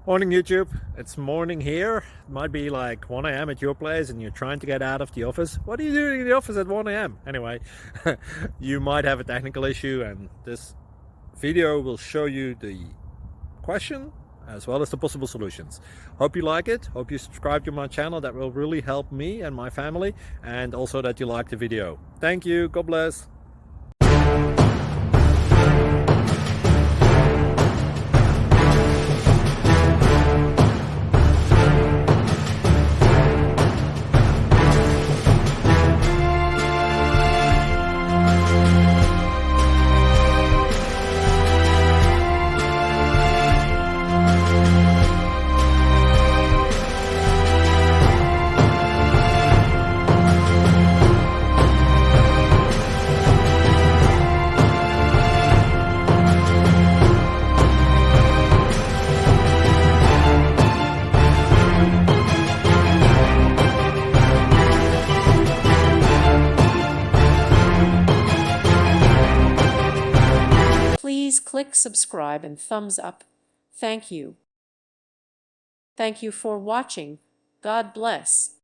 Morning YouTube, it's morning here. It might be like 1 a.m. at your place and you're trying to get out of the office. What are you doing in the office at 1 a.m.? Anyway, you might have a technical issue and this video will show you the question as well as the possible solutions. Hope you like it, hope you subscribe to my channel. That will really help me and my family, and also that you like the video. Thank you, God bless. Please click subscribe and thumbs up. Thank you. Thank you for watching. God bless.